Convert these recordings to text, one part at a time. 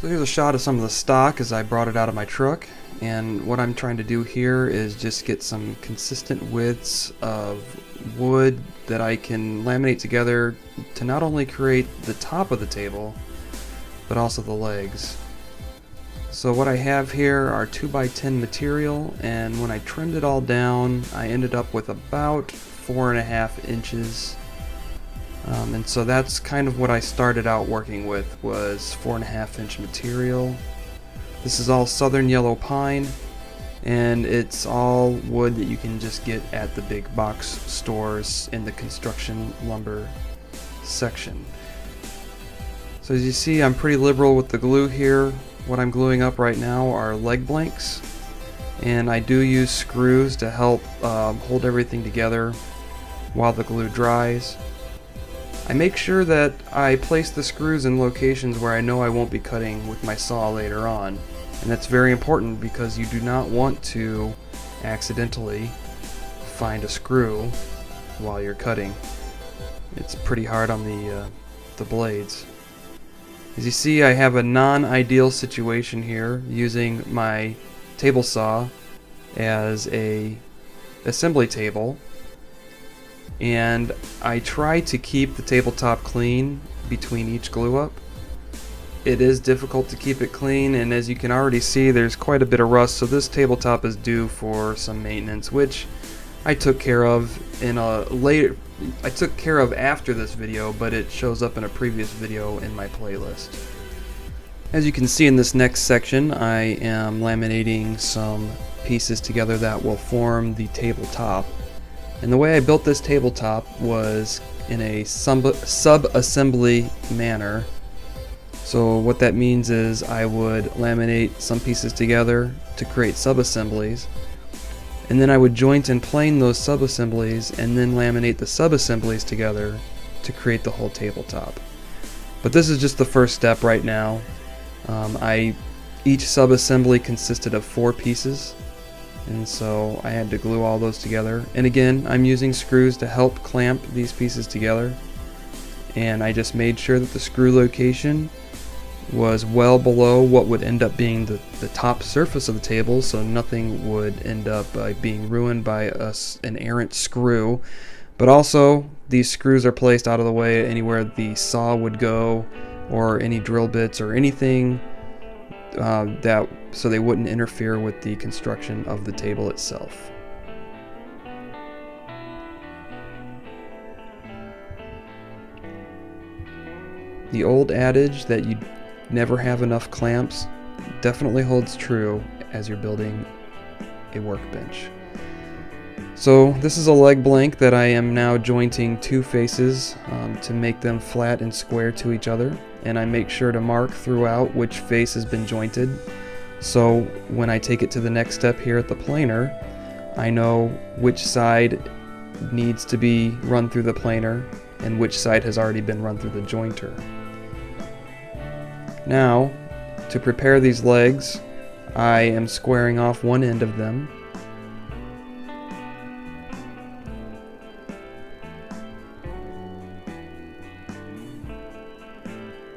So here's a shot of some of the stock as I brought it out of my truck, and what I'm trying to do here is just get some consistent widths of wood that I can laminate together to not only create the top of the table but also the legs. So what I have here are 2x10 material, and when I trimmed it all down I ended up with about 4.5 inches. And so that's kind of what I started out working with, was 4.5 inch material. This is all southern yellow pine, and it's all wood that you can just get at the big box stores in the construction lumber section. So as you see, I'm pretty liberal with the glue here. What I'm gluing up right now are leg blanks, and I do use screws to help hold everything together while the glue dries. I make sure that I place the screws in locations where I know I won't be cutting with my saw later on, and that's very important because you do not want to accidentally find a screw while you're cutting. It's pretty hard on the blades. As you see, I have a non-ideal situation here, using my table saw as a assembly table, and I try to keep the tabletop clean between each glue up. It is difficult to keep it clean, and as you can already see, there's quite a bit of rust, so this tabletop is due for some maintenance, which I took care of after this video, but it shows up in a previous video in my playlist. As you can see in this next section, I am laminating some pieces together that will form the tabletop. And the way I built this tabletop was in a sub-assembly manner. So what that means is I would laminate some pieces together to create sub-assemblies, and then I would joint and plane those sub-assemblies and then laminate the sub-assemblies together to create the whole tabletop. But this is just the first step right now. Each sub-assembly consisted of 4 pieces, and so I had to glue all those together. And again, I'm using screws to help clamp these pieces together, and I just made sure that the screw location was well below what would end up being the top surface of the table, so nothing would end up being ruined by an errant screw. But also, these screws are placed out of the way anywhere the saw would go, or any drill bits or anything so they wouldn't interfere with the construction of the table itself. The old adage that you never have enough clamps definitely holds true as you're building a workbench. So this is a leg blank that I am now jointing 2 faces to make them flat and square to each other, and I make sure to mark throughout which face has been jointed, so when I take it to the next step here at the planer, I know which side needs to be run through the planer and which side has already been run through the jointer. Now, to prepare these legs, I am squaring off one end of them.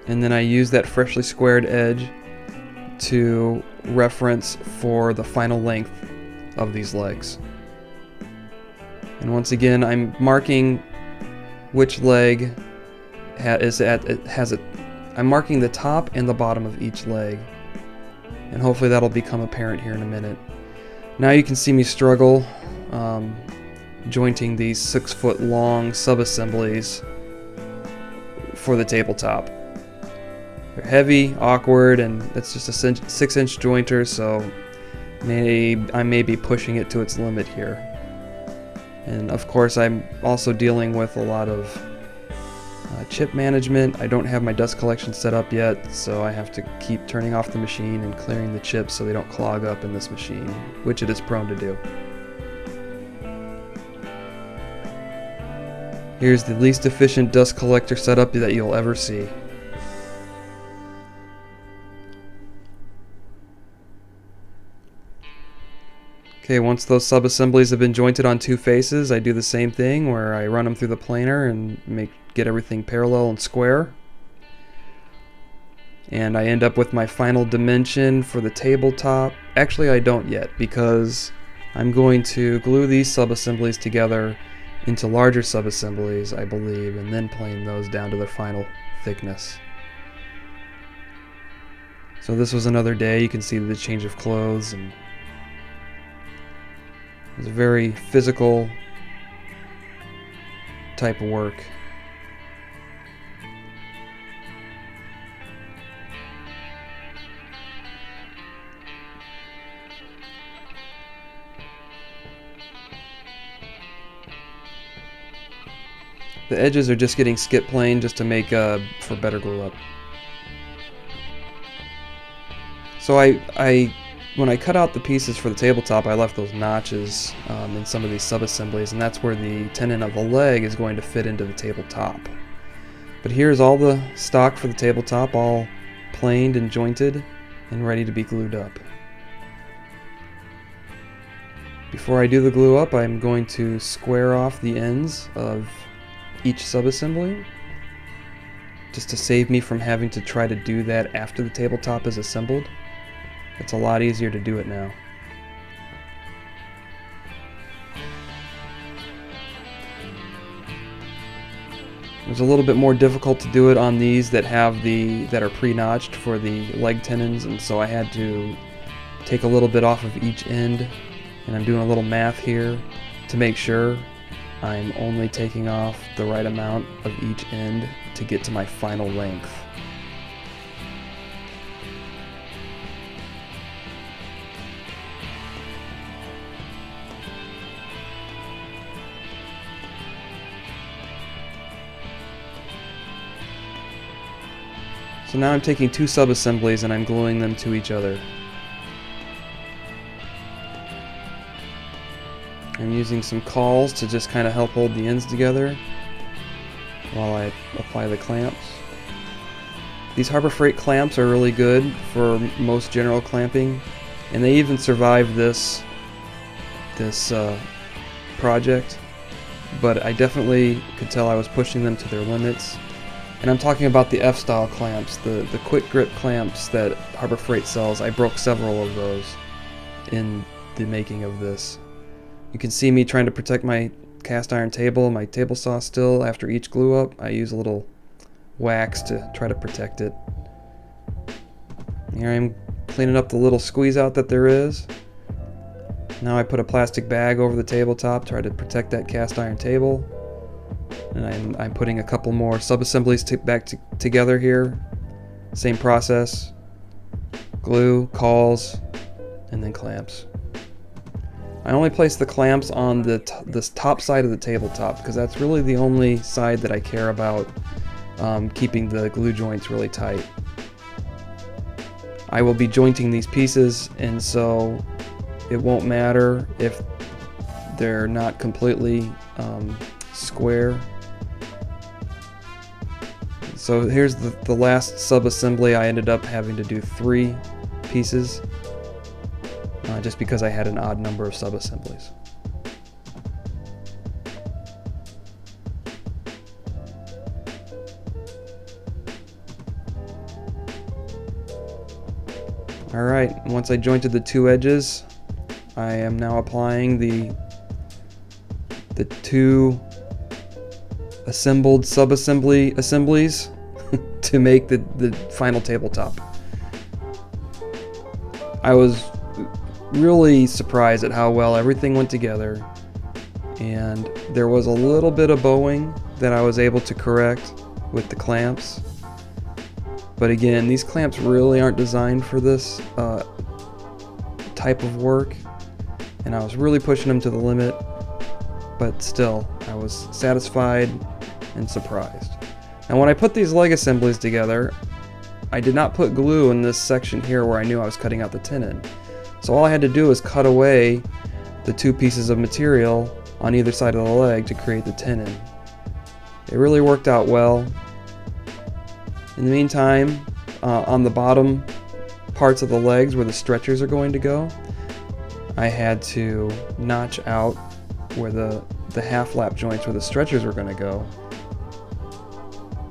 And then I use that freshly squared edge to reference for the final length of these legs. And once again, I'm marking which leg I'm marking the top and the bottom of each leg, and hopefully that'll become apparent here in a minute. Now you can see me struggle jointing these 6-foot long sub-assemblies for the tabletop. They're heavy, awkward, and it's just a 6-inch jointer, so I may be pushing it to its limit here. And of course, I'm also dealing with a lot of chip management. I don't have my dust collection set up yet, so I have to keep turning off the machine and clearing the chips so they don't clog up in this machine, which it is prone to do. Here's the least efficient dust collector setup that you'll ever see. Okay, once those sub-assemblies have been jointed on 2 faces, I do the same thing where I run them through the planer and get everything parallel and square. and I end up with my final dimension for the tabletop. Actually, I don't yet, because I'm going to glue these sub-assemblies together into larger sub-assemblies, I believe, and then plane those down to their final thickness. So this was another day. You can see the change of clothes, and it was a very physical type of work. The edges are just getting skip planed just to make for better glue up. So when I cut out the pieces for the tabletop, I left those notches in some of these sub-assemblies, and that's where the tenon of the leg is going to fit into the tabletop. But here's all the stock for the tabletop, all planed and jointed and ready to be glued up. Before I do the glue up, I'm going to square off the ends of each sub-assembly, just to save me from having to try to do that after the tabletop is assembled. It's a lot easier to do it now. It was a little bit more difficult to do it on these that are pre-notched for the leg tenons, and so I had to take a little bit off of each end, and I'm doing a little math here to make sure I'm only taking off the right amount of each end to get to my final length. So now I'm taking two sub-assemblies and I'm gluing them to each other. I'm using some cawls to just kind of help hold the ends together while I apply the clamps. These Harbor Freight clamps are really good for most general clamping, and they even survived this project, but I definitely could tell I was pushing them to their limits. And I'm talking about the F-style clamps, the quick grip clamps that Harbor Freight sells. I broke several of those in the making of this. You can see me trying to protect my cast iron table, my table saw still. After each glue up, I use a little wax to try to protect it. Here I'm cleaning up the little squeeze out that there is. Now I put a plastic bag over the tabletop, try to protect that cast iron table. And I'm putting a couple more sub-assemblies together here. Same process. Glue, cawls, and then clamps. I only place the clamps on this top side of the tabletop because that's really the only side that I care about keeping the glue joints really tight. I will be jointing these pieces, and so it won't matter if they're not completely square. So here's the last sub-assembly. I ended up having to do 3 pieces just because I had an odd number of sub-assemblies. Alright, once I jointed the 2 edges, I am now applying the 2 assembled assemblies to make the final tabletop. I was really surprised at how well everything went together, and there was a little bit of bowing that I was able to correct with the clamps. But again, these clamps really aren't designed for this type of work, and I was really pushing them to the limit, but still, I was satisfied and surprised. Now when I put these leg assemblies together, I did not put glue in this section here where I knew I was cutting out the tenon. So all I had to do was cut away the 2 pieces of material on either side of the leg to create the tenon. It really worked out well. In the meantime, on the bottom parts of the legs where the stretchers are going to go, I had to notch out where the half lap joints where the stretchers were going to go.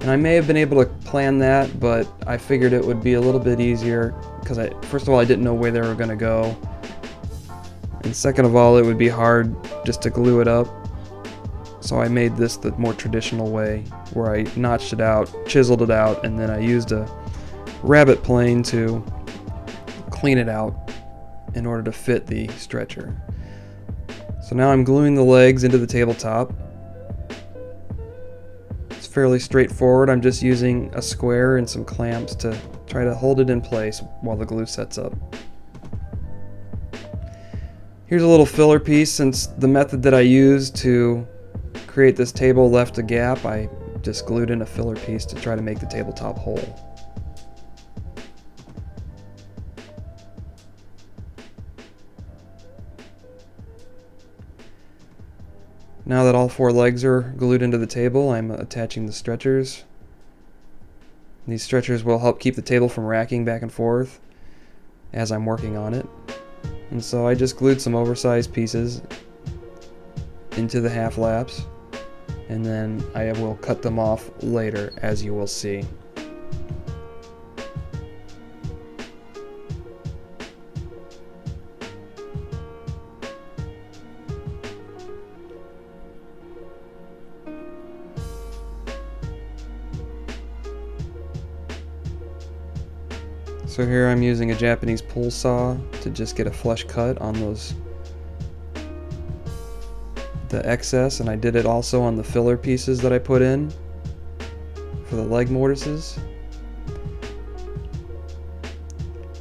And I may have been able to plan that, but I figured it would be a little bit easier because first of all, I didn't know where they were going to go. And second of all, it would be hard just to glue it up. So I made this the more traditional way, where I notched it out, chiseled it out, and then I used a rabbet plane to clean it out in order to fit the stretcher. So now I'm gluing the legs into the tabletop. It's fairly straightforward. I'm just using a square and some clamps to try to hold it in place while the glue sets up. Here's a little filler piece. Since the method that I used to create this table left a gap, I just glued in a filler piece to try to make the tabletop whole. Now that all 4 legs are glued into the table, I'm attaching the stretchers. These stretchers will help keep the table from racking back and forth as I'm working on it. And so I just glued some oversized pieces into the half laps, and then I will cut them off later, as you will see. So here I'm using a Japanese pull saw to just get a flush cut on the excess, and I did it also on the filler pieces that I put in for the leg mortises.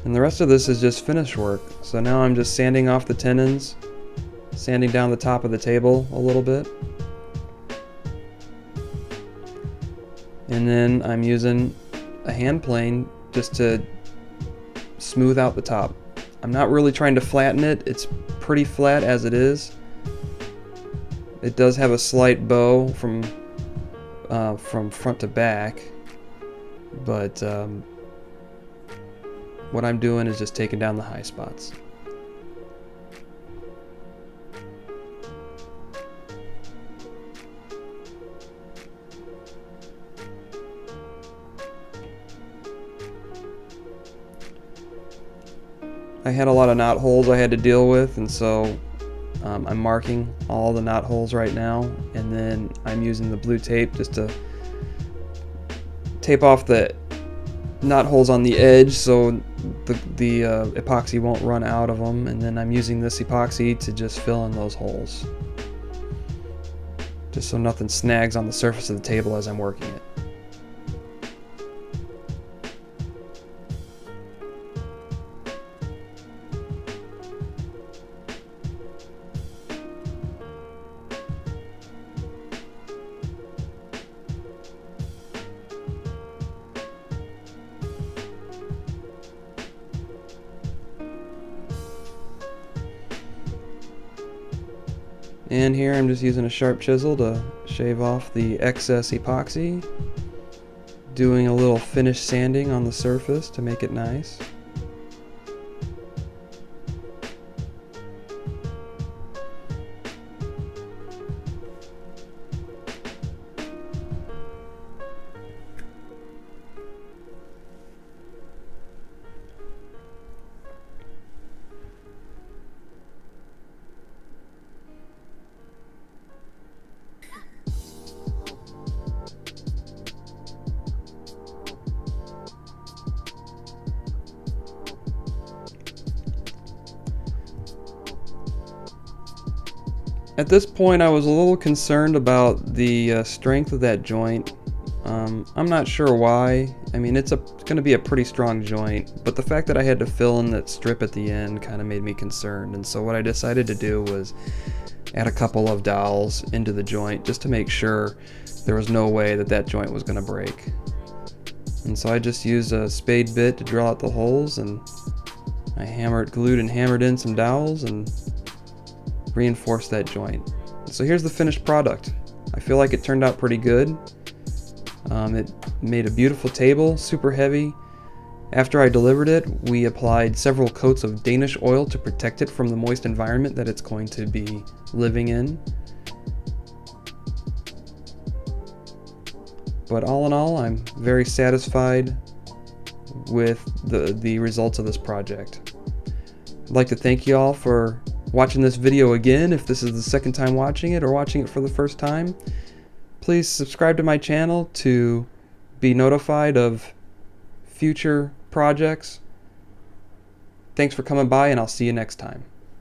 And the rest of this is just finish work. So now I'm just sanding off the tenons, sanding down the top of the table a little bit. And then I'm using a hand plane just to smooth out the top. I'm not really trying to flatten it. It's pretty flat as it is. It does have a slight bow from front to back, but what I'm doing is just taking down the high spots. I had a lot of knot holes I had to deal with, and so I'm marking all the knot holes right now, and then I'm using the blue tape just to tape off the knot holes on the edge so the epoxy won't run out of them, and then I'm using this epoxy to just fill in those holes, just so nothing snags on the surface of the table as I'm working it. And here I'm just using a sharp chisel to shave off the excess epoxy, doing a little finish sanding on the surface to make it nice. At this point I was a little concerned about the strength of that joint. I'm not sure why. I mean, it's going to be a pretty strong joint, but the fact that I had to fill in that strip at the end kind of made me concerned, and so what I decided to do was add a couple of dowels into the joint just to make sure there was no way that that joint was going to break. And so I just used a spade bit to drill out the holes, and I glued and hammered in some dowels and reinforced that joint. So here's the finished product. I feel like it turned out pretty good. It made a beautiful table, super heavy. After I delivered it, we applied several coats of Danish oil to protect it from the moist environment that it's going to be living in. But all in all, I'm very satisfied with the results of this project. I'd like to thank you all for watching this video again. If this is the second time watching it or watching it for the first time, please subscribe to my channel to be notified of future projects. Thanks for coming by, and I'll see you next time.